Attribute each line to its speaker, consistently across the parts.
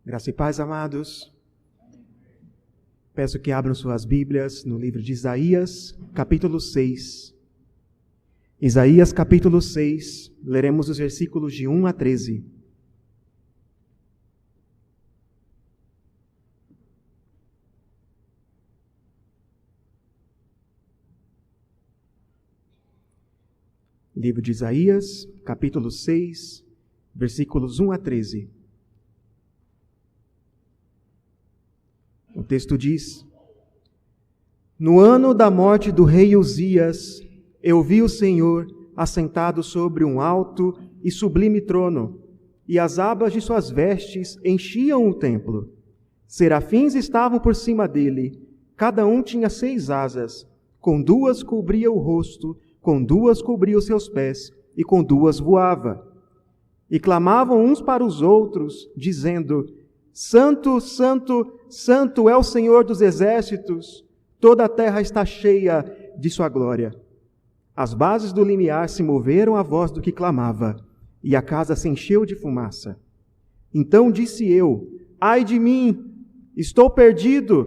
Speaker 1: Graça e paz, amados. Peço que abram suas Bíblias no livro de Isaías, capítulo 6. Isaías, capítulo 6, leremos os versículos de 1 a 13. Livro de Isaías, capítulo 6, versículos 1 a 13. O texto diz: No ano da morte do rei Uzias, eu vi o Senhor assentado sobre um alto e sublime trono, e as abas de suas vestes enchiam o templo. Serafins estavam por cima dele, cada um tinha 6 asas, com 2 cobria o rosto, com 2 cobria os seus pés, e com 2 voava. E clamavam uns para os outros, dizendo: Santo, Santo, Santo é o Senhor dos exércitos, toda a terra está cheia de sua glória. As bases do limiar se moveram à voz do que clamava, e a casa se encheu de fumaça. Então disse eu: Ai de mim, estou perdido,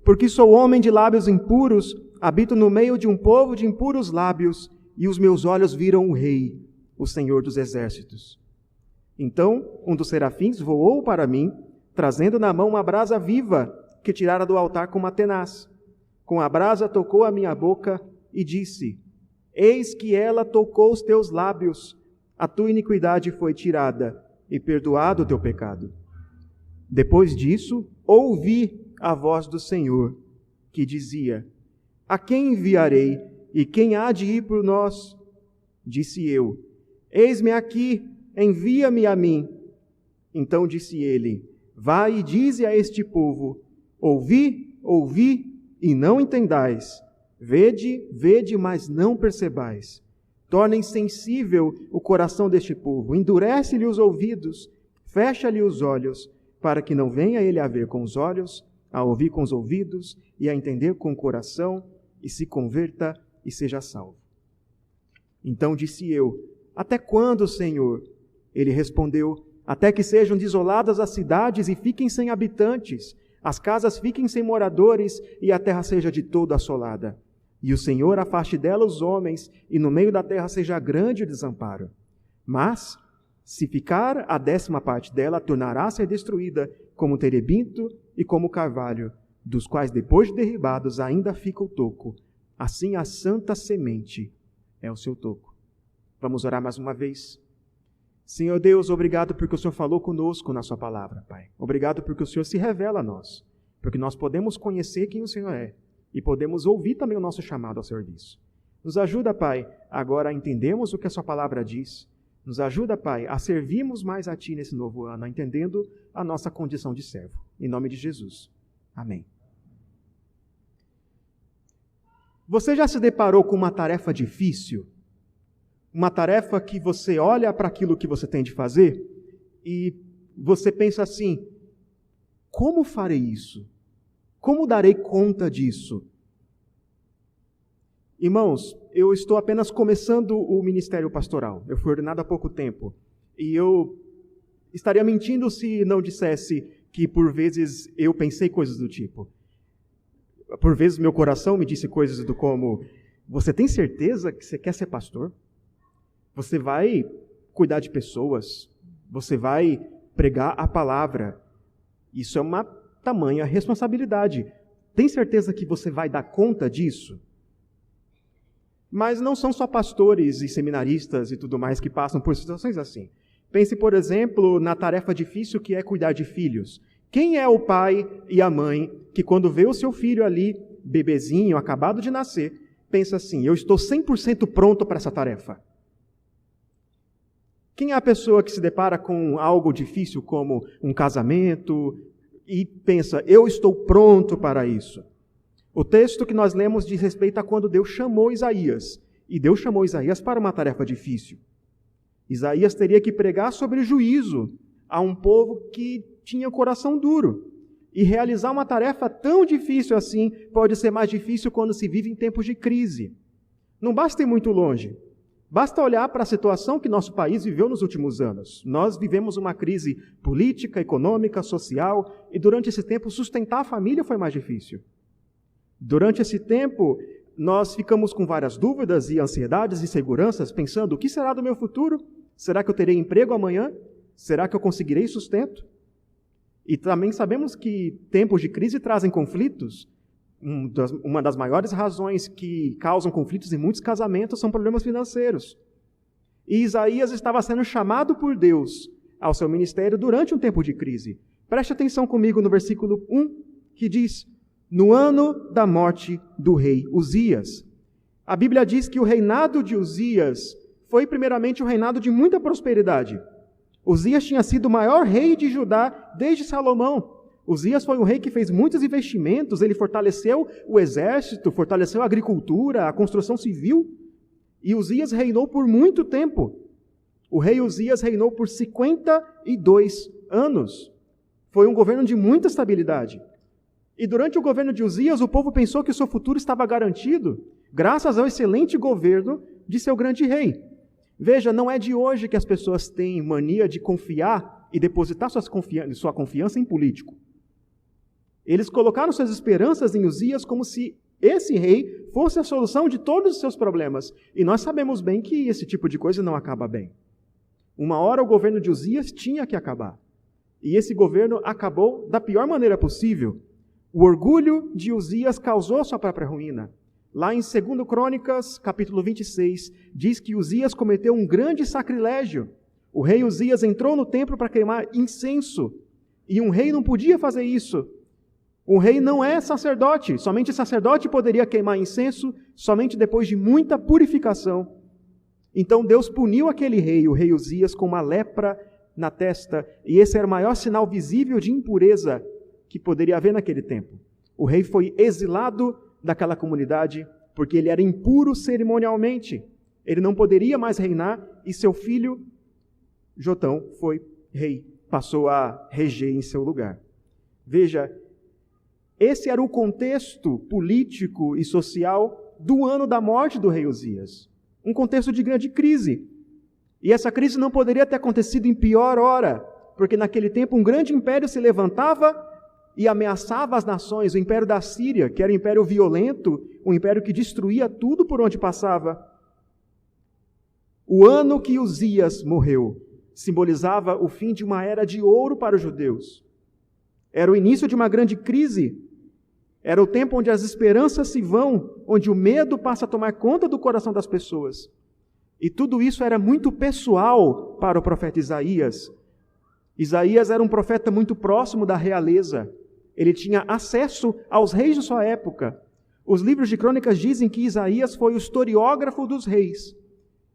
Speaker 1: porque sou homem de lábios impuros, habito no meio de um povo de impuros lábios, e os meus olhos viram o Rei, o Senhor dos exércitos. Então um dos serafins voou para mim, trazendo na mão uma brasa viva que tirara do altar com uma tenaz. Com a brasa tocou a minha boca e disse: Eis que ela tocou os teus lábios, a tua iniquidade foi tirada e perdoado o teu pecado. Depois disso, ouvi a voz do Senhor, que dizia: A quem enviarei e quem há de ir por nós? Disse eu: Eis-me aqui, envia-me a mim. Então disse ele: Vai e dize a este povo: Ouvi, ouvi, e não entendais. Vede, vede, mas não percebais. Torna insensível o coração deste povo, endurece-lhe os ouvidos, fecha-lhe os olhos, para que não venha ele a ver com os olhos, a ouvir com os ouvidos, e a entender com o coração, e se converta e seja salvo. Então disse eu: Até quando, Senhor? Ele respondeu: Até que sejam desoladas as cidades e fiquem sem habitantes, as casas fiquem sem moradores e a terra seja de todo assolada. E o Senhor afaste dela os homens, e no meio da terra seja grande o desamparo. Mas, se ficar a 10ª parte dela, tornará a ser destruída, como o terebinto e como o carvalho, dos quais depois de derribados ainda fica o toco. Assim a santa semente é o seu toco. Vamos orar mais uma vez. Senhor Deus, obrigado porque o Senhor falou conosco na sua palavra, Pai. Obrigado porque o Senhor se revela a nós, porque nós podemos conhecer quem o Senhor é e podemos ouvir também o nosso chamado ao serviço. Nos ajuda, Pai, agora a entendermos o que a sua palavra diz. Nos ajuda, Pai, a servirmos mais a Ti nesse novo ano, entendendo a nossa condição de servo. Em nome de Jesus. Amém. Você já se deparou com uma tarefa difícil? Uma tarefa que você olha para aquilo que você tem de fazer e você pensa assim: como farei isso? Como darei conta disso? Irmãos, eu estou apenas começando o ministério pastoral. Eu fui ordenado há pouco tempo. E eu estaria mentindo se não dissesse que por vezes eu pensei coisas do tipo. Por vezes meu coração me disse coisas do como: você tem certeza que você quer ser pastor? Você vai cuidar de pessoas, você vai pregar a palavra. Isso é uma tamanha responsabilidade. Tem certeza que você vai dar conta disso? Mas não são só pastores e seminaristas e tudo mais que passam por situações assim. Pense, por exemplo, na tarefa difícil que é cuidar de filhos. Quem é o pai e a mãe que quando vê o seu filho ali, bebezinho, acabado de nascer, pensa assim: eu estou 100% pronto para essa tarefa? Quem é a pessoa que se depara com algo difícil como um casamento e pensa: eu estou pronto para isso? O texto que nós lemos diz respeito a quando Deus chamou Isaías. E Deus chamou Isaías para uma tarefa difícil. Isaías teria que pregar sobre juízo a um povo que tinha o coração duro. E realizar uma tarefa tão difícil assim pode ser mais difícil quando se vive em tempos de crise. Não basta ir muito longe. Basta olhar para a situação que nosso país viveu nos últimos anos. Nós vivemos uma crise política, econômica, social, e durante esse tempo sustentar a família foi mais difícil. Durante esse tempo, nós ficamos com várias dúvidas e ansiedades e inseguranças, pensando: o que será do meu futuro? Será que eu terei emprego amanhã? Será que eu conseguirei sustento? E também sabemos que tempos de crise trazem conflitos. Uma das maiores razões que causam conflitos em muitos casamentos são problemas financeiros. E Isaías estava sendo chamado por Deus ao seu ministério durante um tempo de crise. Preste atenção comigo no versículo 1, que diz: no ano da morte do rei Uzias. A Bíblia diz que o reinado de Uzias foi primeiramente um reinado de muita prosperidade. Uzias tinha sido o maior rei de Judá desde Salomão. Uzias foi um rei que fez muitos investimentos, ele fortaleceu o exército, fortaleceu a agricultura, a construção civil, e Uzias reinou por muito tempo. O rei Uzias reinou por 52 anos. Foi um governo de muita estabilidade. E durante o governo de Uzias, o povo pensou que o seu futuro estava garantido, graças ao excelente governo de seu grande rei. Veja, não é de hoje que as pessoas têm mania de confiar e depositar sua confiança em político. Eles colocaram suas esperanças em Uzias como se esse rei fosse a solução de todos os seus problemas. E nós sabemos bem que esse tipo de coisa não acaba bem. Uma hora o governo de Uzias tinha que acabar. E esse governo acabou da pior maneira possível. O orgulho de Uzias causou sua própria ruína. Lá em 2 Crônicas, capítulo 26, diz que Uzias cometeu um grande sacrilégio. O rei Uzias entrou no templo para queimar incenso. E um rei não podia fazer isso. Um rei não é sacerdote. Somente sacerdote poderia queimar incenso, somente depois de muita purificação. Então Deus puniu aquele rei, o rei Uzias, com uma lepra na testa. E esse era o maior sinal visível de impureza que poderia haver naquele tempo. O rei foi exilado daquela comunidade porque ele era impuro cerimonialmente. Ele não poderia mais reinar e seu filho Jotão foi rei, passou a reger em seu lugar. Veja, esse era o contexto político e social do ano da morte do rei Uzias. Um contexto de grande crise. E essa crise não poderia ter acontecido em pior hora, porque naquele tempo um grande império se levantava e ameaçava as nações. O império da Síria, que era um império violento, um império que destruía tudo por onde passava. O ano que Uzias morreu simbolizava o fim de uma era de ouro para os judeus. Era o início de uma grande crise. Era o tempo onde as esperanças se vão, onde o medo passa a tomar conta do coração das pessoas. E tudo isso era muito pessoal para o profeta Isaías. Isaías era um profeta muito próximo da realeza. Ele tinha acesso aos reis de sua época. Os livros de crônicas dizem que Isaías foi o historiógrafo dos reis.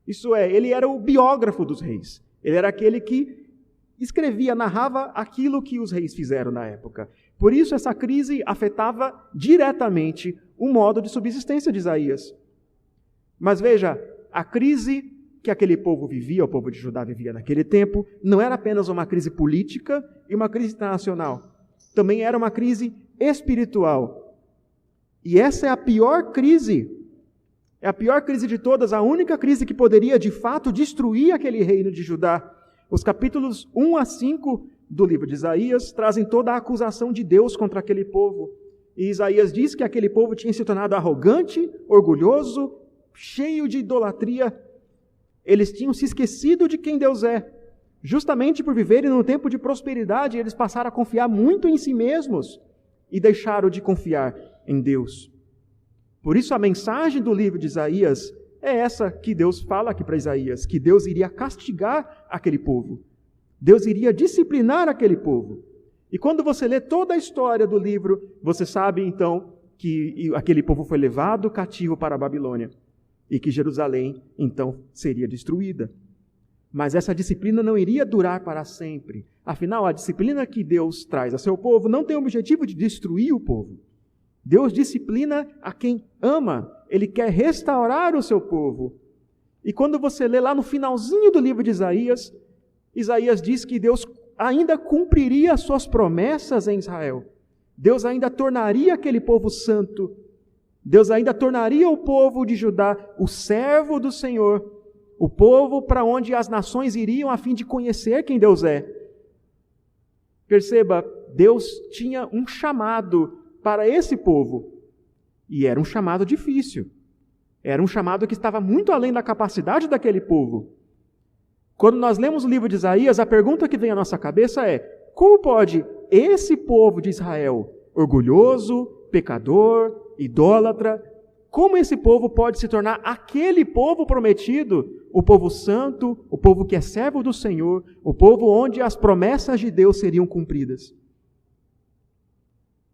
Speaker 1: Isso é, ele era o biógrafo dos reis. Ele era aquele que escrevia, narrava aquilo que os reis fizeram na época. Por isso essa crise afetava diretamente o modo de subsistência de Isaías. Mas veja, a crise que aquele povo vivia, o povo de Judá vivia naquele tempo, não era apenas uma crise política e uma crise internacional. Também era uma crise espiritual. E essa é a pior crise. É a pior crise de todas, a única crise que poderia de fato destruir aquele reino de Judá. Os capítulos 1 a 5 do livro de Isaías trazem toda a acusação de Deus contra aquele povo. E Isaías diz que aquele povo tinha se tornado arrogante, orgulhoso, cheio de idolatria. Eles tinham se esquecido de quem Deus é. Justamente por viverem num tempo de prosperidade, eles passaram a confiar muito em si mesmos e deixaram de confiar em Deus. Por isso a mensagem do livro de Isaías é essa que Deus fala aqui para Isaías, que Deus iria castigar aquele povo. Deus iria disciplinar aquele povo. E quando você lê toda a história do livro, você sabe então que aquele povo foi levado cativo para a Babilônia e que Jerusalém então seria destruída. Mas essa disciplina não iria durar para sempre. Afinal, a disciplina que Deus traz a seu povo não tem o objetivo de destruir o povo. Deus disciplina a quem ama. Ele quer restaurar o seu povo. E quando você lê lá no finalzinho do livro de Isaías, Isaías diz que Deus ainda cumpriria as suas promessas em Israel. Deus ainda tornaria aquele povo santo. Deus ainda tornaria o povo de Judá o servo do Senhor. o povo para onde as nações iriam a fim de conhecer quem Deus é. Perceba, Deus tinha um chamado para esse povo, e era um chamado difícil. Era um chamado que estava muito além da capacidade daquele povo. Quando nós lemos o livro de Isaías, a pergunta que vem à nossa cabeça é: como pode esse povo de Israel, orgulhoso, pecador, idólatra, como esse povo pode se tornar aquele povo prometido, o povo santo, o povo que é servo do Senhor, o povo onde as promessas de Deus seriam cumpridas?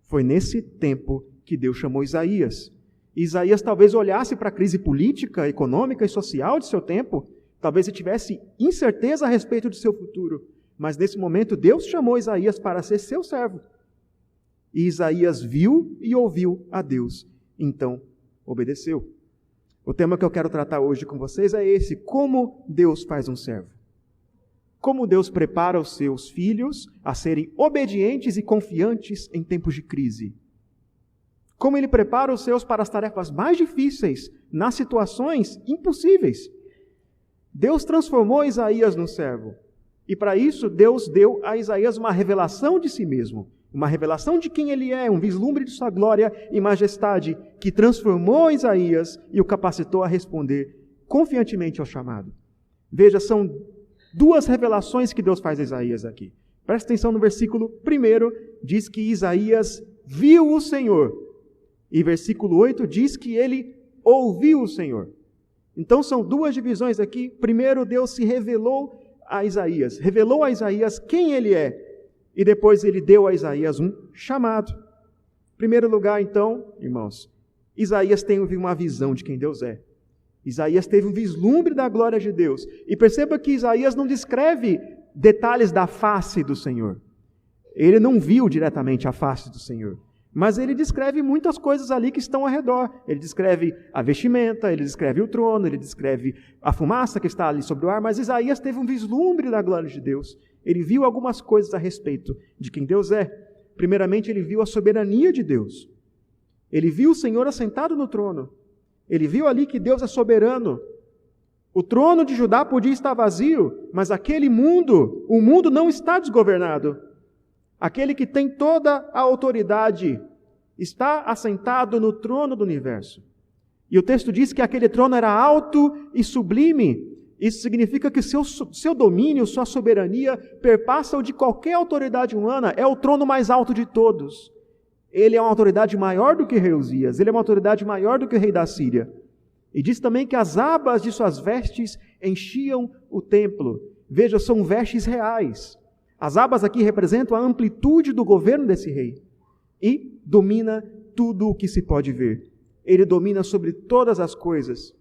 Speaker 1: Foi nesse tempo que Deus chamou Isaías. Isaías talvez olhasse para a crise política, econômica e social de seu tempo, talvez ele tivesse incerteza a respeito de seu futuro, mas nesse momento Deus chamou Isaías para ser seu servo. E Isaías viu e ouviu a Deus, então obedeceu. O tema que eu quero tratar hoje com vocês é esse: como Deus faz um servo. Como Deus prepara os seus filhos a serem obedientes e confiantes em tempos de crise. Como Ele prepara os seus para as tarefas mais difíceis, nas situações impossíveis. Deus transformou Isaías num servo. E para isso, Deus deu a Isaías uma revelação de si mesmo. Uma revelação de quem Ele é, um vislumbre de sua glória e majestade, que transformou Isaías e o capacitou a responder confiantemente ao chamado. Veja, são duas revelações que Deus faz a Isaías aqui. Presta atenção no versículo 1, diz que Isaías viu o Senhor. E versículo 8 diz que ele ouviu o Senhor. Então são duas divisões aqui. Primeiro, Deus se revelou a Isaías quem Ele é. E depois Ele deu a Isaías um chamado. Em primeiro lugar, então, irmãos, Isaías teve uma visão de quem Deus é. Isaías teve um vislumbre da glória de Deus. E perceba que Isaías não descreve detalhes da face do Senhor. Ele não viu diretamente a face do Senhor. Mas ele descreve muitas coisas ali que estão ao redor. Ele descreve a vestimenta, ele descreve o trono, ele descreve a fumaça que está ali sobre o ar. Mas Isaías teve um vislumbre da glória de Deus. Ele viu algumas coisas a respeito de quem Deus é. Primeiramente, ele viu a soberania de Deus. Ele viu o Senhor assentado no trono. Ele viu ali que Deus é soberano. O trono de Judá podia estar vazio, mas o mundo não está desgovernado. Aquele que tem toda a autoridade está assentado no trono do universo. E o texto diz que aquele trono era alto e sublime. Isso significa que seu domínio, sua soberania, perpassa o de qualquer autoridade humana. É o trono mais alto de todos. Ele é uma autoridade maior do que rei Uzias. Ele é uma autoridade maior do que o rei da Síria. E diz também que as abas de suas vestes enchiam o templo. Veja, são vestes reais. As abas aqui representam a amplitude do governo desse rei. E domina tudo o que se pode ver. Ele domina sobre todas as coisas.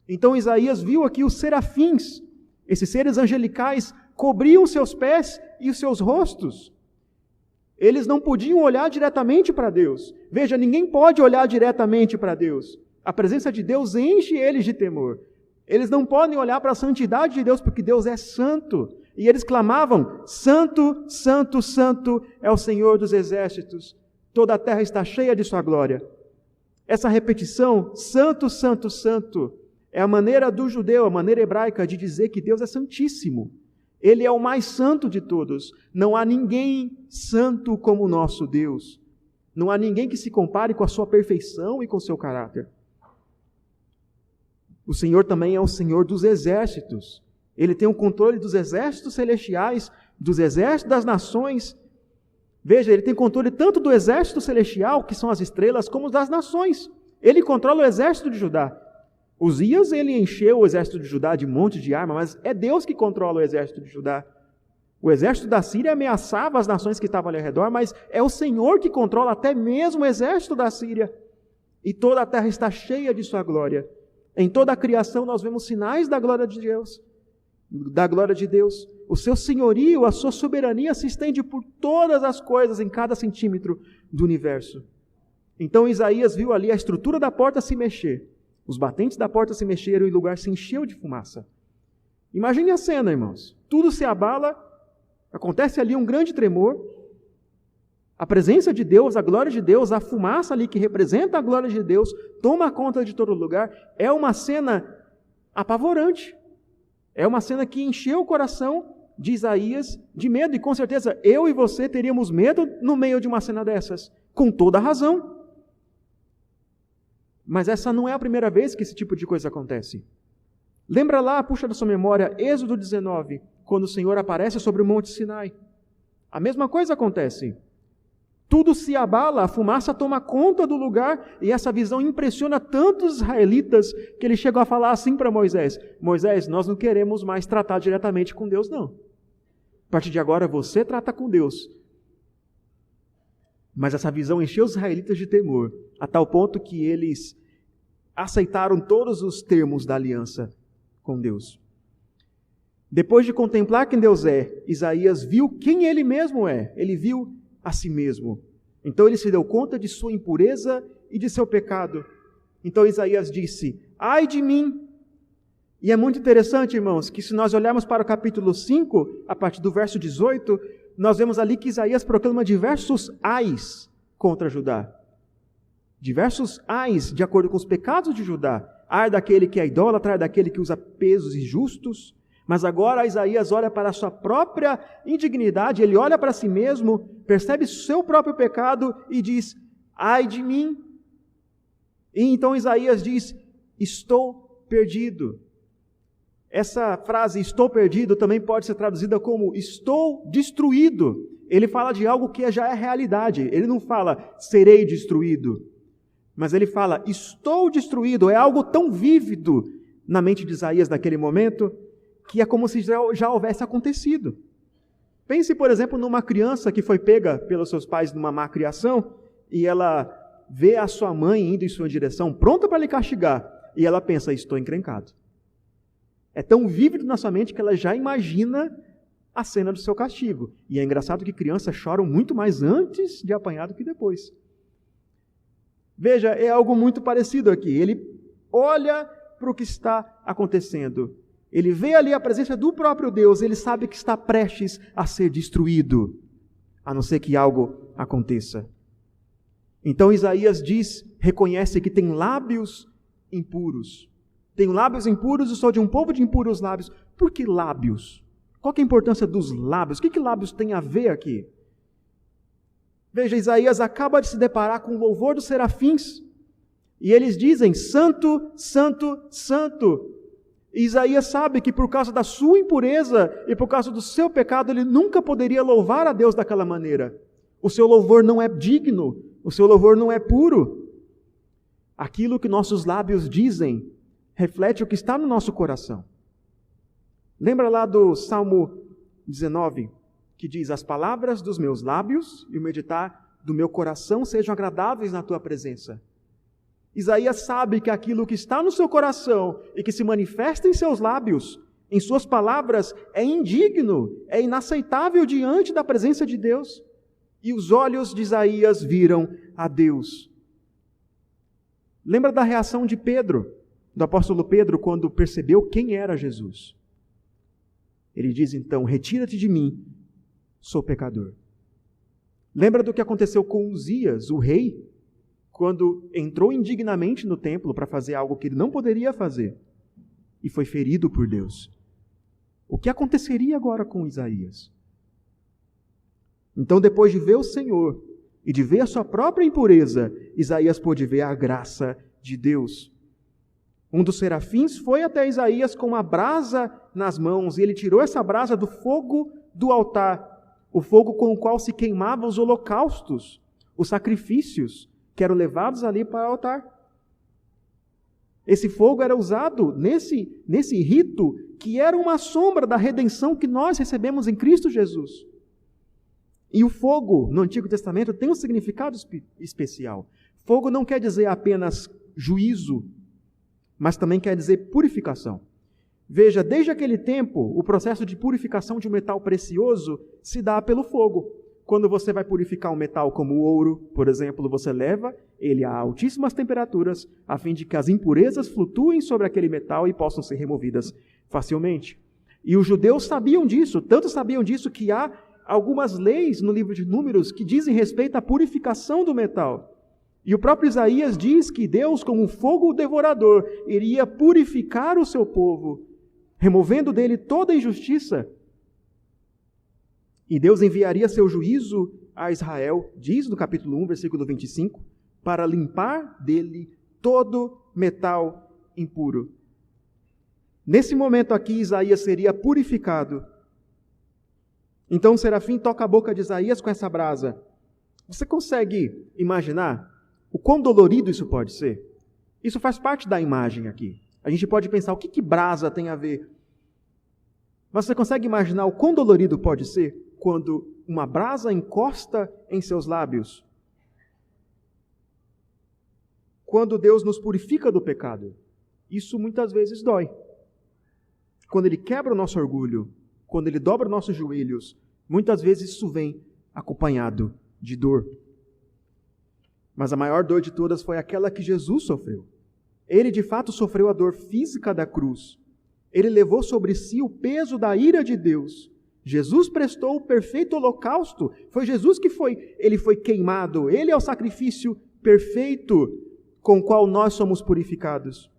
Speaker 1: Então Isaías viu aqui os serafins. Esses seres angelicais cobriam seus pés e os seus rostos. Eles não podiam olhar diretamente para Deus. Veja, ninguém pode olhar diretamente para Deus. A presença de Deus enche eles de temor. Eles não podem olhar para a santidade de Deus, porque Deus é santo. E eles clamavam: Santo, Santo, Santo é o Senhor dos exércitos. Toda a terra está cheia de sua glória. Essa repetição, Santo, Santo, Santo, é a maneira do judeu, a maneira hebraica de dizer que Deus é santíssimo. Ele é o mais santo de todos. Não há ninguém santo como o nosso Deus. Não há ninguém que se compare com a sua perfeição e com o seu caráter. O Senhor também é o Senhor dos exércitos. Ele tem o controle dos exércitos celestiais, dos exércitos das nações. Veja, Ele tem controle tanto do exército celestial, que são as estrelas, como das nações. Ele controla o exército de Judá. Uzias, ele encheu o exército de Judá de um monte de arma, mas é Deus que controla o exército de Judá. O exército da Síria ameaçava as nações que estavam ali ao redor, mas é o Senhor que controla até mesmo o exército da Síria. E toda a terra está cheia de sua glória. Em toda a criação nós vemos sinais da glória de Deus. O seu senhorio, a sua soberania se estende por todas as coisas em cada centímetro do universo. Então Isaías viu ali a estrutura da porta se mexer. Os batentes da porta se mexeram e o lugar se encheu de fumaça. Imagine a cena, irmãos. Tudo se abala, acontece ali um grande tremor. A presença de Deus, a glória de Deus, a fumaça ali que representa a glória de Deus, toma conta de todo lugar. É uma cena apavorante. É uma cena que encheu o coração de Isaías de medo, e com certeza eu e você teríamos medo no meio de uma cena dessas, com toda a razão. Mas essa não é a primeira vez que esse tipo de coisa acontece. Lembra lá, puxa da sua memória, Êxodo 19, quando o Senhor aparece sobre o Monte Sinai. A mesma coisa acontece. Tudo se abala, a fumaça toma conta do lugar, e essa visão impressiona tantos israelitas que eles chegam a falar assim para Moisés: Moisés, nós não queremos mais tratar diretamente com Deus, não. A partir de agora você trata com Deus. Mas essa visão encheu os israelitas de temor, a tal ponto que eles aceitaram todos os termos da aliança com Deus. Depois de contemplar quem Deus é, Isaías viu quem ele mesmo é. Ele viu a si mesmo. Então ele se deu conta de sua impureza e de seu pecado. Então Isaías disse: ai de mim! E é muito interessante, irmãos, que se nós olharmos para o capítulo 5, a partir do verso 18, nós vemos ali que Isaías proclama diversos ais contra Judá. Diversos ais de acordo com os pecados de Judá. Ai daquele que é idólatra, ai daquele que usa pesos injustos. Mas agora Isaías olha para a sua própria indignidade, ele olha para si mesmo, percebe seu próprio pecado e diz: ai de mim! E então Isaías diz: estou perdido. Essa frase, estou perdido, também pode ser traduzida como estou destruído. Ele fala de algo que já é realidade. Ele não fala serei destruído, mas ele fala estou destruído. É algo tão vívido na mente de Isaías naquele momento, que é como se já houvesse acontecido. Pense, por exemplo, numa criança que foi pega pelos seus pais numa má criação, e ela vê a sua mãe indo em sua direção, pronta para lhe castigar, e ela pensa: estou encrencado. É tão vívido na sua mente que ela já imagina a cena do seu castigo. E é engraçado que crianças choram muito mais antes de apanhar do que depois. Veja, é algo muito parecido aqui. Ele olha para o que está acontecendo. Ele vê ali a presença do próprio Deus, ele sabe que está prestes a ser destruído, a não ser que algo aconteça. Então Isaías reconhece que tem lábios impuros. Tenho lábios impuros e sou de um povo de impuros lábios. Por que lábios? Qual que é a importância dos lábios? O que lábios tem a ver aqui? Veja, Isaías acaba de se deparar com o louvor dos serafins, e eles dizem: santo, santo, santo. E Isaías sabe que por causa da sua impureza e por causa do seu pecado, ele nunca poderia louvar a Deus daquela maneira. O seu louvor não é digno, o seu louvor não é puro. Aquilo que nossos lábios dizem reflete o que está no nosso coração. Lembra lá do Salmo 19, que diz: as palavras dos meus lábios e o meditar do meu coração sejam agradáveis na tua presença. Isaías sabe que aquilo que está no seu coração e que se manifesta em seus lábios, em suas palavras, é indigno, é inaceitável diante da presença de Deus. E os olhos de Isaías viram a Deus. Lembra da reação de Pedro, do apóstolo Pedro, quando percebeu quem era Jesus? Ele diz então: retira-te de mim, sou pecador. Lembra do que aconteceu com Uzias, o rei, quando entrou indignamente no templo para fazer algo que ele não poderia fazer e foi ferido por Deus? O que aconteceria agora com Isaías? Então, depois de ver o Senhor e de ver a sua própria impureza, Isaías pôde ver a graça de Deus. Um dos serafins foi até Isaías com uma brasa nas mãos, e ele tirou essa brasa do fogo do altar, o fogo com o qual se queimavam os holocaustos, os sacrifícios que eram levados ali para o altar. Esse fogo era usado nesse rito que era uma sombra da redenção que nós recebemos em Cristo Jesus. E o fogo no Antigo Testamento tem um significado especial. Fogo não quer dizer apenas juízo, mas também quer dizer purificação. Veja, desde aquele tempo, o processo de purificação de um metal precioso se dá pelo fogo. Quando você vai purificar um metal como o ouro, por exemplo, você leva ele a altíssimas temperaturas, a fim de que as impurezas flutuem sobre aquele metal e possam ser removidas facilmente. E os judeus sabiam disso, tanto sabiam disso que há algumas leis no livro de Números que dizem respeito à purificação do metal. E o próprio Isaías diz que Deus, como um fogo devorador, iria purificar o seu povo removendo dele toda injustiça. E Deus enviaria seu juízo a Israel, diz no capítulo 1, versículo 25, para limpar dele todo metal impuro. Nesse momento aqui, Isaías seria purificado. Então o serafim toca a boca de Isaías com essa brasa. Você consegue imaginar o quão dolorido isso pode ser? Isso faz parte da imagem aqui. A gente pode pensar, o que brasa tem a ver? Mas você consegue imaginar o quão dolorido pode ser quando uma brasa encosta em seus lábios? Quando Deus nos purifica do pecado, isso muitas vezes dói. Quando Ele quebra o nosso orgulho, quando Ele dobra os nossos joelhos, muitas vezes isso vem acompanhado de dor. Mas a maior dor de todas foi aquela que Jesus sofreu. Ele de fato sofreu a dor física da cruz. Ele levou sobre si o peso da ira de Deus. Jesus prestou o perfeito holocausto. Foi Jesus que ele foi queimado. Ele é o sacrifício perfeito com o qual nós somos purificados.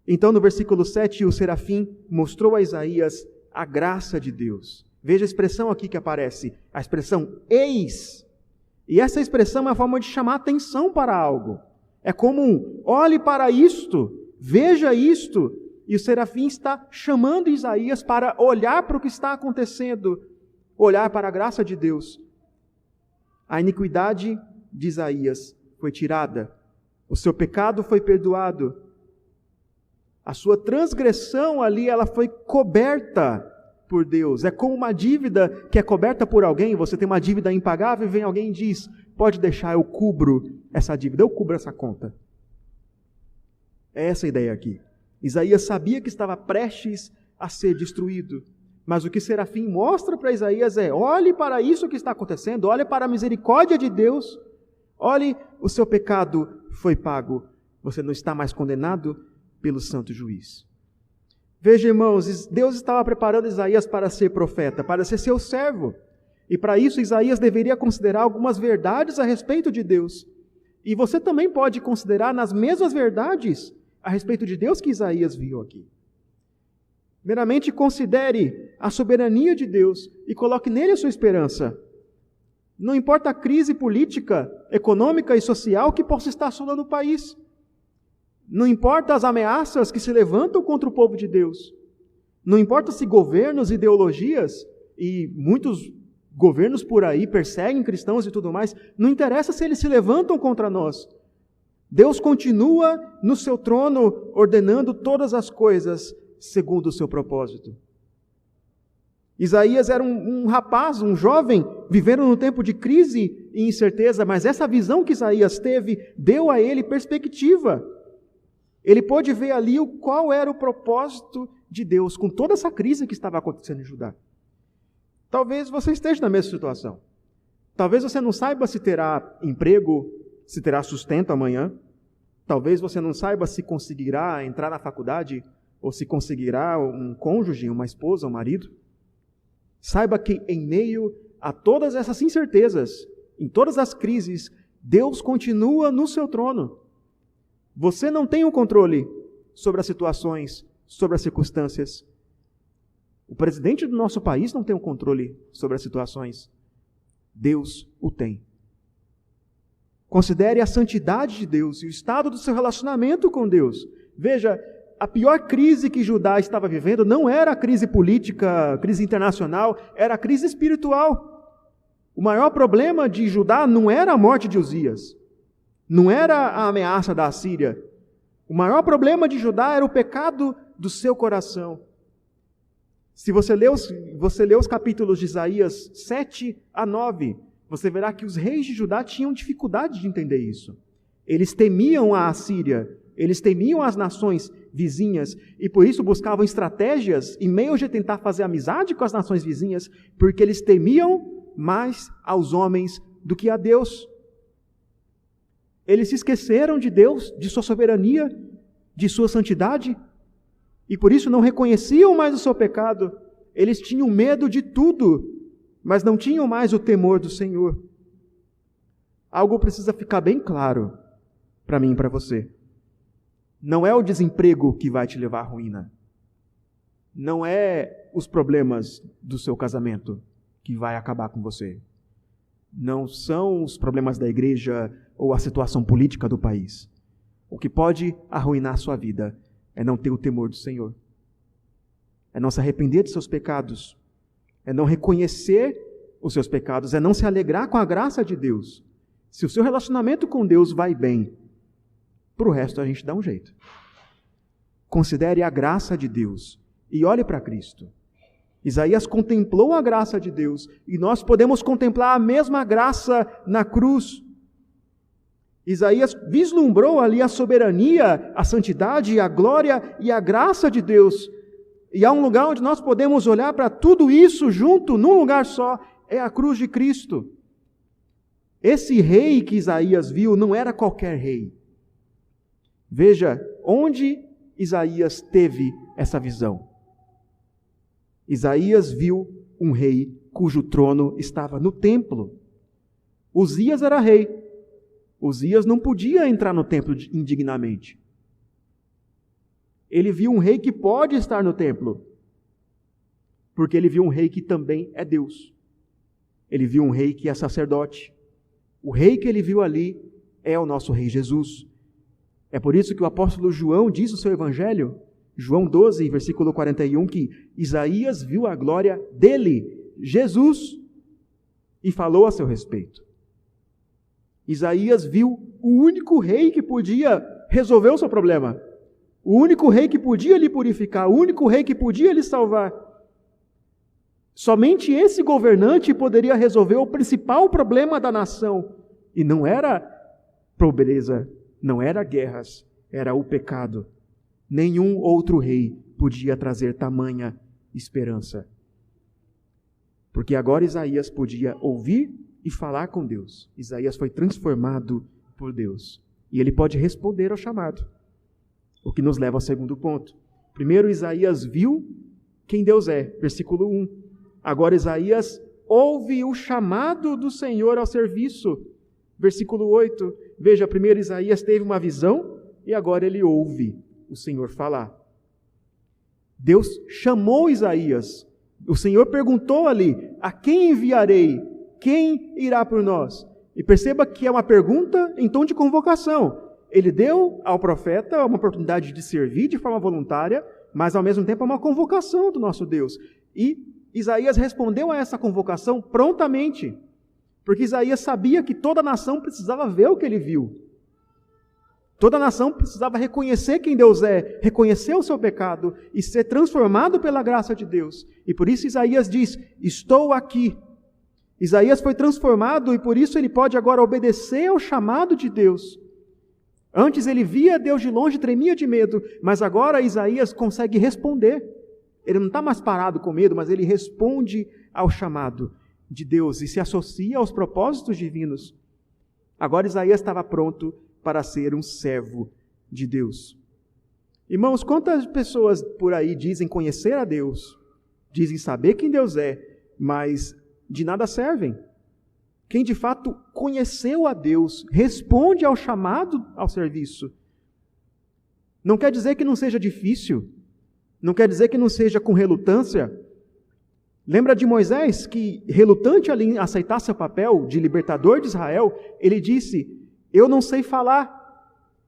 Speaker 1: Então no versículo 7, o serafim mostrou a Isaías a graça de Deus. Veja a expressão aqui que aparece, a expressão eis. E essa expressão é uma forma de chamar atenção para algo. É como olhe para isto, veja isto. E o serafim está chamando Isaías para olhar para o que está acontecendo, olhar para a graça de Deus. A iniquidade de Isaías foi tirada, o seu pecado foi perdoado, a sua transgressão ali, ela foi coberta por Deus. É como uma dívida que é coberta por alguém. Você tem uma dívida impagável e vem alguém e diz, pode deixar, eu cubro essa dívida, eu cubro essa conta. É essa a ideia aqui. Isaías sabia que estava prestes a ser destruído. Mas o que Serafim mostra para Isaías é, olhe para isso que está acontecendo, olhe para a misericórdia de Deus, olhe, o seu pecado foi pago, você não está mais condenado pelo santo juiz. Veja, irmãos, Deus estava preparando Isaías para ser profeta, para ser seu servo. E para isso Isaías deveria considerar algumas verdades a respeito de Deus. E você também pode considerar nas mesmas verdades a respeito de Deus que Isaías viu aqui. Primeiramente, considere a soberania de Deus e coloque nele a sua esperança. Não importa a crise política, econômica e social que possa estar assolando o país. Não importa as ameaças que se levantam contra o povo de Deus. Não importa se governos, ideologias, e muitos governos por aí perseguem cristãos e tudo mais, não interessa se eles se levantam contra nós. Deus continua no seu trono, ordenando todas as coisas segundo o seu propósito. Isaías era um rapaz, um jovem, vivendo num tempo de crise e incerteza, mas essa visão que Isaías teve deu a ele perspectiva. Ele pôde ver ali qual era o propósito de Deus com toda essa crise que estava acontecendo em Judá. Talvez você esteja na mesma situação. Talvez você não saiba se terá emprego, se terá sustento amanhã. Talvez você não saiba se conseguirá entrar na faculdade ou se conseguirá um cônjuge, uma esposa, um marido. Saiba que em meio a todas essas incertezas, em todas as crises, Deus continua no seu trono. Você não tem o controle sobre as situações, sobre as circunstâncias. O presidente do nosso país não tem o controle sobre as situações. Deus o tem. Considere a santidade de Deus e o estado do seu relacionamento com Deus. Veja, a pior crise que Judá estava vivendo não era a crise política, a crise internacional, era a crise espiritual. O maior problema de Judá não era a morte de Uzias. Não era a ameaça da Assíria. O maior problema de Judá era o pecado do seu coração. Se você ler os capítulos de Isaías 7 a 9, você verá que os reis de Judá tinham dificuldade de entender isso. Eles temiam a Assíria, eles temiam as nações vizinhas, e por isso buscavam estratégias e meios de tentar fazer amizade com as nações vizinhas, porque eles temiam mais aos homens do que a Deus. Eles se esqueceram de Deus, de sua soberania, de sua santidade, e por isso não reconheciam mais o seu pecado. Eles tinham medo de tudo, mas não tinham mais o temor do Senhor. Algo precisa ficar bem claro para mim e para você. Não é o desemprego que vai te levar à ruína. não é os problemas do seu casamento que vai acabar com você. Não são os problemas da igreja ou a situação política do país. O que pode arruinar a sua vida é não ter o temor do Senhor. É não se arrepender de seus pecados. É não reconhecer os seus pecados. É não se alegrar com a graça de Deus. Se o seu relacionamento com Deus vai bem, para o resto a gente dá um jeito. Considere a graça de Deus e olhe para Cristo. Isaías contemplou a graça de Deus e nós podemos contemplar a mesma graça na cruz. Isaías vislumbrou ali a soberania, a santidade, a glória e a graça de Deus. E há um lugar onde nós podemos olhar para tudo isso junto, num lugar só, é a cruz de Cristo. Esse rei que Isaías viu não era qualquer rei. Veja, onde Isaías teve essa visão? Isaías viu um rei cujo trono estava no templo. Uzias era rei. Uzias não podia entrar no templo indignamente. Ele viu um rei que pode estar no templo, porque ele viu um rei que também é Deus. Ele viu um rei que é sacerdote. O rei que ele viu ali é o nosso rei Jesus. É por isso que o apóstolo João diz no seu evangelho, João 12, versículo 41, que Isaías viu a glória dele, Jesus, e falou a seu respeito. Isaías viu o único rei que podia resolver o seu problema, o único rei que podia lhe purificar, o único rei que podia lhe salvar. Somente esse governante poderia resolver o principal problema da nação, e não era pobreza, não era guerras, era o pecado. Nenhum outro rei podia trazer tamanha esperança. Porque agora Isaías podia ouvir e falar com Deus. Isaías foi transformado por Deus. E ele pode responder ao chamado. O que nos leva ao segundo ponto. Primeiro, Isaías viu quem Deus é. Versículo 1. Agora Isaías ouve o chamado do Senhor ao serviço. Versículo 8. Veja, primeiro Isaías teve uma visão e agora ele ouve o Senhor falar. Deus chamou Isaías. O Senhor perguntou ali, a quem enviarei? Quem irá por nós? E perceba que é uma pergunta em tom de convocação. Ele deu ao profeta uma oportunidade de servir de forma voluntária, mas ao mesmo tempo é uma convocação do nosso Deus. E Isaías respondeu a essa convocação prontamente, porque Isaías sabia que toda a nação precisava ver o que ele viu. Toda a nação precisava reconhecer quem Deus é, reconhecer o seu pecado e ser transformado pela graça de Deus. E por isso Isaías diz, estou aqui. Isaías foi transformado e por isso ele pode agora obedecer ao chamado de Deus. Antes ele via Deus de longe e tremia de medo, mas agora Isaías consegue responder. Ele não está mais parado com medo, mas ele responde ao chamado de Deus e se associa aos propósitos divinos. Agora Isaías estava pronto para ser um servo de Deus. Irmãos, quantas pessoas por aí dizem conhecer a Deus, dizem saber quem Deus é, mas de nada servem? Quem de fato conheceu a Deus, responde ao chamado ao serviço. Não quer dizer que não seja difícil, não quer dizer que não seja com relutância. Lembra de Moisés, que relutante ali em aceitar seu papel de libertador de Israel, ele disse, eu não sei falar.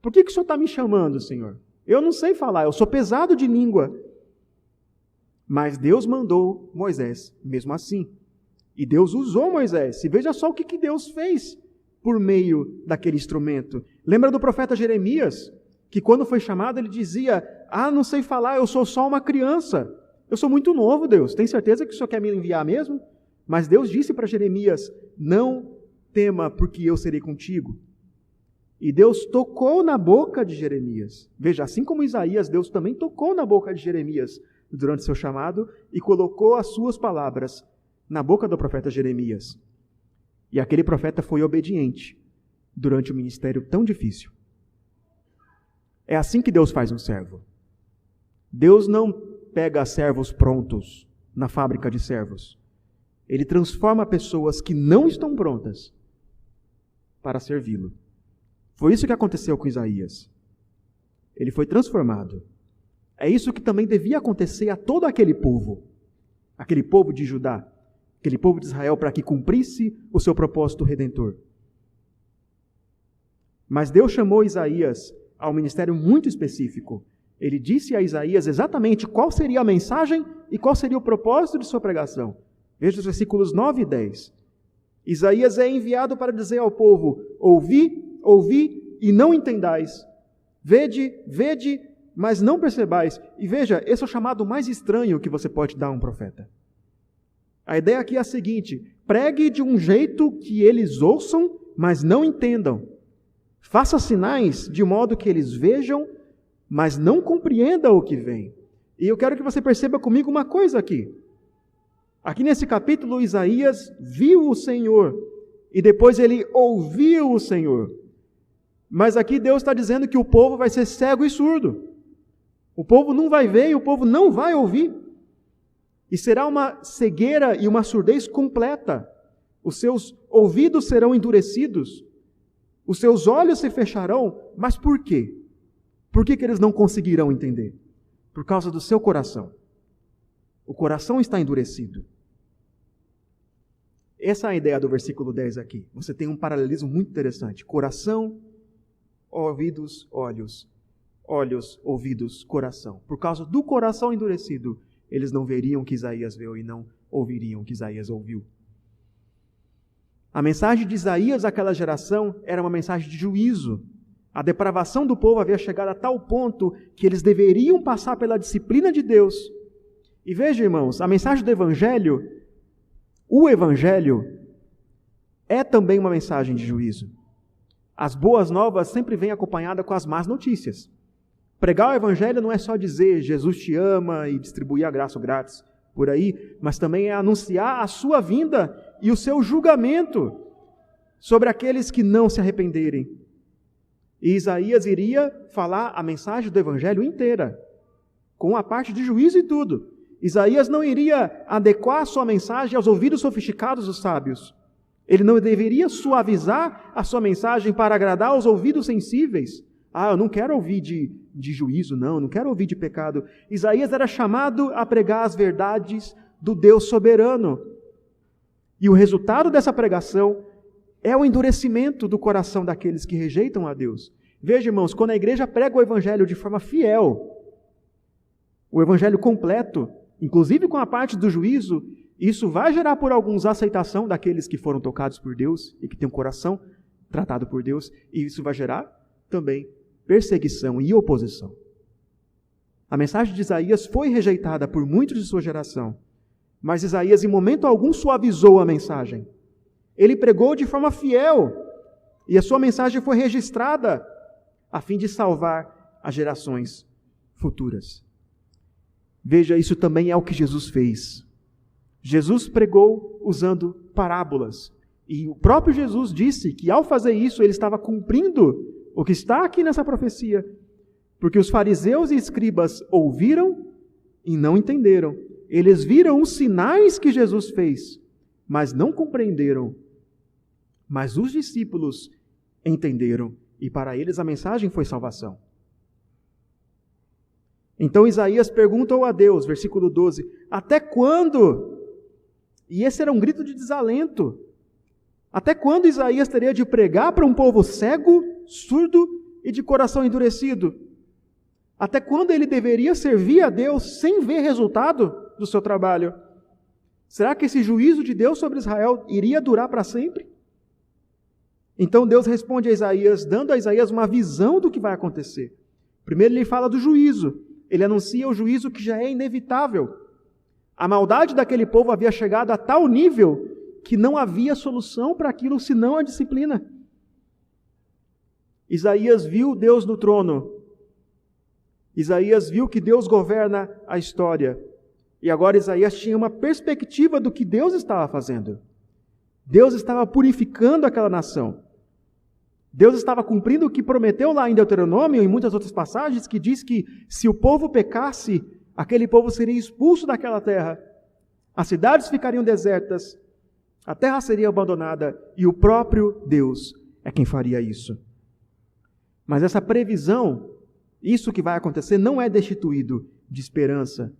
Speaker 1: Por que o Senhor está me chamando, Senhor? Eu não sei falar, eu sou pesado de língua. Mas Deus mandou Moisés, mesmo assim. E Deus usou Moisés. E veja só o que Deus fez por meio daquele instrumento. Lembra do profeta Jeremias, que quando foi chamado ele dizia, não sei falar, eu sou só uma criança. Eu sou muito novo, Deus. Tem certeza que o Senhor quer me enviar mesmo? Mas Deus disse para Jeremias, não tema, porque eu serei contigo. E Deus tocou na boca de Jeremias. Veja, assim como Isaías, Deus também tocou na boca de Jeremias durante seu chamado e colocou as suas palavras na boca do profeta Jeremias. E aquele profeta foi obediente durante o ministério tão difícil. É assim que Deus faz um servo. Deus não pega servos prontos na fábrica de servos. Ele transforma pessoas que não estão prontas para servi-lo. Foi isso que aconteceu com Isaías. Ele foi transformado. É isso que também devia acontecer a todo aquele povo de Judá, aquele povo de Israel, para que cumprisse o seu propósito redentor. Mas Deus chamou Isaías a um ministério muito específico. Ele disse a Isaías exatamente qual seria a mensagem e qual seria o propósito de sua pregação. Veja os versículos 9 e 10. Isaías é enviado para dizer ao povo: ouvi, ouvi e não entendais. Vede, vede, mas não percebais. E veja, esse é o chamado mais estranho que você pode dar a um profeta. A ideia aqui é a seguinte: pregue de um jeito que eles ouçam, mas não entendam. Faça sinais de modo que eles vejam, mas não compreendam o que vem. E eu quero que você perceba comigo uma coisa aqui. Aqui nesse capítulo, Isaías viu o Senhor e depois ele ouviu o Senhor. Mas aqui Deus está dizendo que o povo vai ser cego e surdo. O povo não vai ver e o povo não vai ouvir. E será uma cegueira e uma surdez completa. Os seus ouvidos serão endurecidos. Os seus olhos se fecharão. Mas por quê? Por que eles não conseguirão entender? Por causa do seu coração. O coração está endurecido. Essa é a ideia do versículo 10 aqui. Você tem um paralelismo muito interessante. Coração, ouvidos, olhos. Olhos, ouvidos, coração. Por causa do coração endurecido, eles não veriam o que Isaías viu e não ouviriam o que Isaías ouviu. A mensagem de Isaías àquela geração era uma mensagem de juízo. A depravação do povo havia chegado a tal ponto que eles deveriam passar pela disciplina de Deus. E veja, irmãos, a mensagem do Evangelho, o Evangelho, é também uma mensagem de juízo. As boas novas sempre vêm acompanhadas com as más notícias. Pregar o Evangelho não é só dizer Jesus te ama e distribuir a graça grátis por aí, mas também é anunciar a sua vinda e o seu julgamento sobre aqueles que não se arrependerem. E Isaías iria falar a mensagem do Evangelho inteira, com a parte de juízo e tudo. Isaías não iria adequar a sua mensagem aos ouvidos sofisticados dos sábios. Ele não deveria suavizar a sua mensagem para agradar aos ouvidos sensíveis. Eu não quero ouvir de juízo, não quero ouvir de pecado. Isaías era chamado a pregar as verdades do Deus soberano. E o resultado dessa pregação é o endurecimento do coração daqueles que rejeitam a Deus. Veja, irmãos, quando a igreja prega o Evangelho de forma fiel, o Evangelho completo, inclusive com a parte do juízo, isso vai gerar por alguns a aceitação daqueles que foram tocados por Deus e que têm um coração tratado por Deus, e isso vai gerar também perseguição e oposição. A mensagem de Isaías foi rejeitada por muitos de sua geração, mas Isaías em momento algum suavizou a mensagem. Ele pregou de forma fiel e a sua mensagem foi registrada a fim de salvar as gerações futuras. Veja, isso também é o que Jesus fez. Jesus pregou usando parábolas. E o próprio Jesus disse que ao fazer isso ele estava cumprindo o que está aqui nessa profecia. Porque os fariseus e escribas ouviram e não entenderam. Eles viram os sinais que Jesus fez, mas não compreenderam. Mas os discípulos entenderam e para eles a mensagem foi salvação. Então Isaías perguntou a Deus, versículo 12, até quando? E esse era um grito de desalento. Até quando Isaías teria de pregar para um povo cego, surdo e de coração endurecido? Até quando ele deveria servir a Deus sem ver resultado do seu trabalho? Será que esse juízo de Deus sobre Israel iria durar para sempre? Então Deus responde a Isaías, dando a Isaías uma visão do que vai acontecer. Primeiro ele fala do juízo. Ele anuncia o juízo que já é inevitável. A maldade daquele povo havia chegado a tal nível que não havia solução para aquilo senão a disciplina. Isaías viu Deus no trono. Isaías viu que Deus governa a história. E agora Isaías tinha uma perspectiva do que Deus estava fazendo. Deus estava purificando aquela nação. Deus estava cumprindo o que prometeu lá em Deuteronômio e em muitas outras passagens, que diz que se o povo pecasse, aquele povo seria expulso daquela terra. As cidades ficariam desertas, a terra seria abandonada e o próprio Deus é quem faria isso. Mas essa previsão isso que vai acontecer não é destituído de esperança.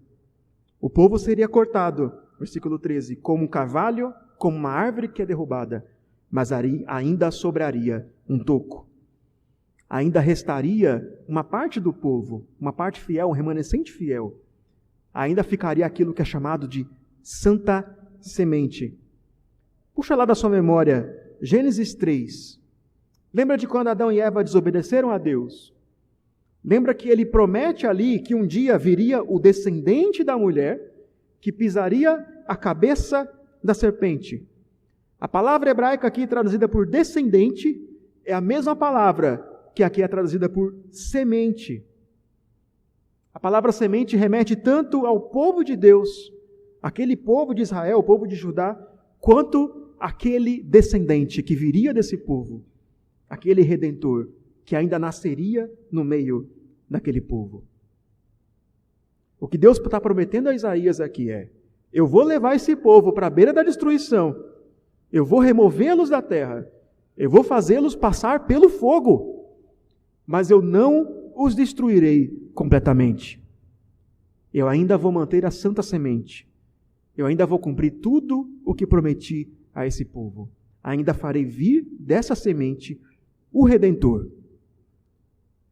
Speaker 1: O povo seria cortado, versículo 13, como um carvalho, como uma árvore que é derrubada, mas ainda sobraria um toco. Ainda restaria uma parte do povo, uma parte fiel, um remanescente fiel. Ainda ficaria aquilo que é chamado de santa semente. Puxa lá da sua memória, Gênesis 3. Lembra de quando Adão e Eva desobedeceram a Deus? Lembra que ele promete ali que um dia viria o descendente da mulher que pisaria a cabeça da serpente. A palavra hebraica aqui traduzida por descendente é a mesma palavra que aqui é traduzida por semente. A palavra semente remete tanto ao povo de Deus, aquele povo de Israel, o povo de Judá, quanto aquele descendente que viria desse povo, aquele redentor que ainda nasceria no meio daquele povo. O que Deus está prometendo a Isaías aqui é: eu vou levar esse povo para a beira da destruição, eu vou removê-los da terra, eu vou fazê-los passar pelo fogo, mas eu não os destruirei completamente. Eu ainda vou manter a santa semente, eu ainda vou cumprir tudo o que prometi a esse povo. Ainda farei vir dessa semente o Redentor,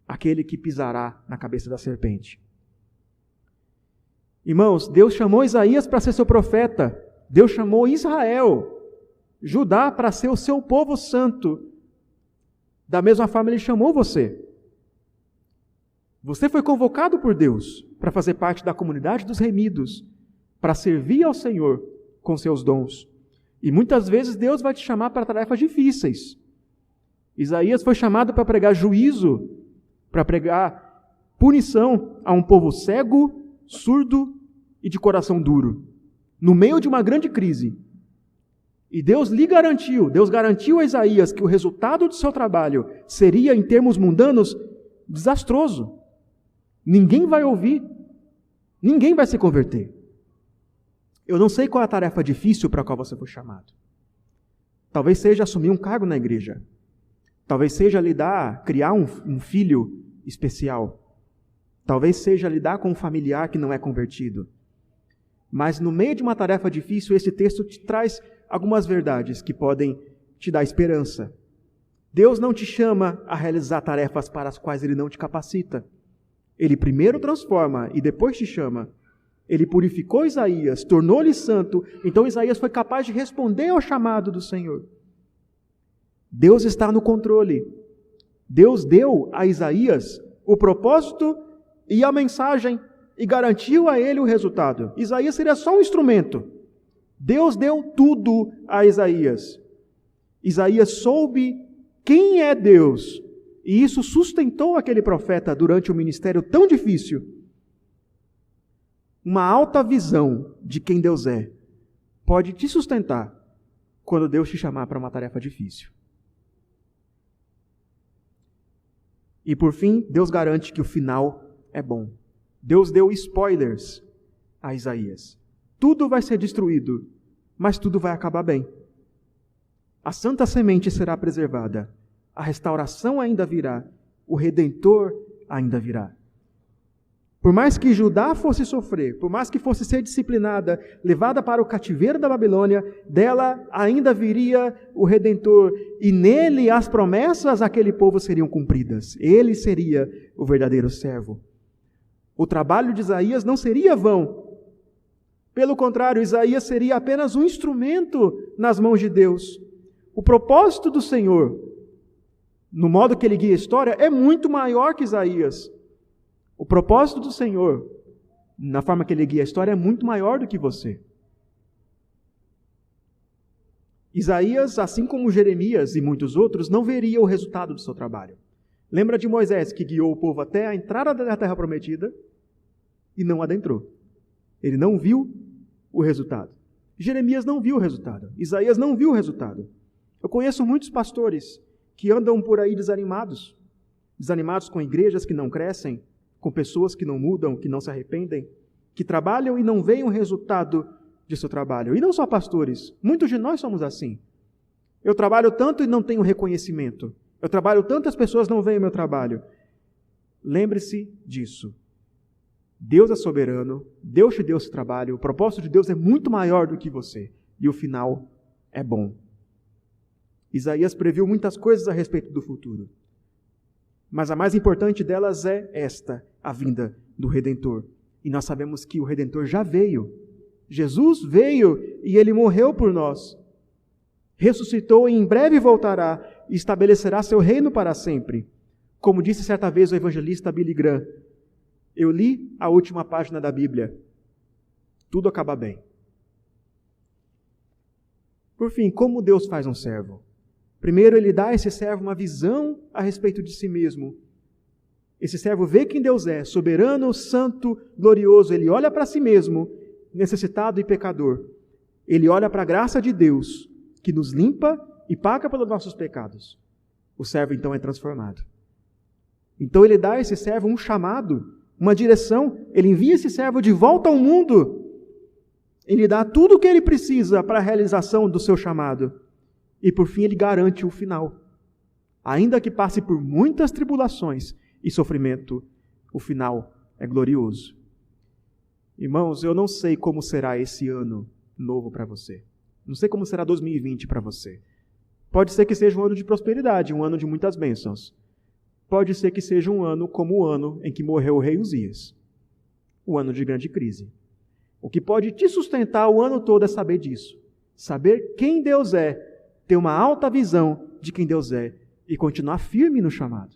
Speaker 1: aquele que pisará na cabeça da serpente. Irmãos, Deus chamou Isaías para ser seu profeta. Deus chamou Israel, Judá, para ser o seu povo santo. Da mesma forma, Ele chamou você. Você foi convocado por Deus para fazer parte da comunidade dos remidos, para servir ao Senhor com seus dons. E muitas vezes Deus vai te chamar para tarefas difíceis. Isaías foi chamado para pregar juízo, para pregar punição a um povo cego, surdo e de coração duro, no meio de uma grande crise. E Deus garantiu a Isaías que o resultado do seu trabalho seria, em termos mundanos, desastroso. Ninguém vai ouvir, ninguém vai se converter. Eu não sei qual é a tarefa difícil para a qual você foi chamado. Talvez seja assumir um cargo na igreja. Talvez seja criar um filho especial. Talvez seja lidar com um familiar que não é convertido. Mas no meio de uma tarefa difícil, esse texto te traz algumas verdades que podem te dar esperança. Deus não te chama a realizar tarefas para as quais Ele não te capacita. Ele primeiro transforma e depois te chama. Ele purificou Isaías, tornou-lhe santo, então Isaías foi capaz de responder ao chamado do Senhor. Deus está no controle. Deus deu a Isaías o propósito e a mensagem e garantiu a ele o resultado. Isaías seria só um instrumento. Deus deu tudo a Isaías. Isaías soube quem é Deus, e isso sustentou aquele profeta durante um ministério tão difícil. Uma alta visão de quem Deus é pode te sustentar quando Deus te chamar para uma tarefa difícil. E por fim, Deus garante que o final é bom. Deus deu spoilers a Isaías. Tudo vai ser destruído, mas tudo vai acabar bem. A santa semente será preservada, a restauração ainda virá, o Redentor ainda virá. Por mais que Judá fosse sofrer, por mais que fosse ser disciplinada, levada para o cativeiro da Babilônia, dela ainda viria o Redentor, e nele as promessas àquele povo seriam cumpridas. Ele seria o verdadeiro servo. O trabalho de Isaías não seria vão. Pelo contrário, Isaías seria apenas um instrumento nas mãos de Deus. O propósito do Senhor, no modo que ele guia a história, é muito maior que Isaías. O propósito do Senhor, na forma que Ele guia a história, é muito maior do que você. Isaías, assim como Jeremias e muitos outros, não veria o resultado do seu trabalho. Lembra de Moisés, que guiou o povo até a entrada da terra prometida e não adentrou. Ele não viu o resultado. Jeremias não viu o resultado. Isaías não viu o resultado. Eu conheço muitos pastores que andam por aí desanimados com igrejas que não crescem, com pessoas que não mudam, que não se arrependem, que trabalham e não veem o resultado de seu trabalho. E não só pastores, muitos de nós somos assim. Eu trabalho tanto e não tenho reconhecimento. Eu trabalho tanto e as pessoas não veem o meu trabalho. lembre-se disso. Deus é soberano, Deus te deu esse trabalho, o propósito de Deus é muito maior do que você, e o final é bom. Isaías previu muitas coisas a respeito do futuro, mas a mais importante delas é esta, a vinda do Redentor. E nós sabemos que o Redentor já veio. Jesus veio e Ele morreu por nós. Ressuscitou e em breve voltará e estabelecerá seu reino para sempre. Como disse certa vez o evangelista Billy Graham, eu li a última página da Bíblia. Tudo acaba bem. Por fim, como Deus faz um servo? Primeiro, Ele dá a esse servo uma visão a respeito de si mesmo. Esse servo vê quem Deus é, soberano, santo, glorioso. Ele olha para si mesmo, necessitado e pecador. Ele olha para a graça de Deus, que nos limpa e paga pelos nossos pecados. O servo então é transformado. Então Ele dá a esse servo um chamado, uma direção. Ele envia esse servo de volta ao mundo. Ele dá tudo o que ele precisa para a realização do seu chamado. E por fim Ele garante o final. Ainda que passe por muitas tribulações e sofrimento, o final é glorioso. Irmãos, eu não sei como será esse ano novo para você. Não sei como será 2020 para você. Pode ser que seja um ano de prosperidade, um ano de muitas bênçãos. Pode ser que seja um ano como o ano em que morreu o rei Uzias. O ano de grande crise. O que pode te sustentar o ano todo é saber disso. Saber quem Deus é, ter uma alta visão de quem Deus é e continuar firme no chamado.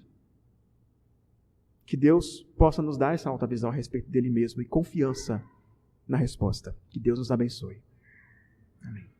Speaker 1: Que Deus possa nos dar essa alta visão a respeito dele mesmo e confiança na resposta. Que Deus nos abençoe. Amém.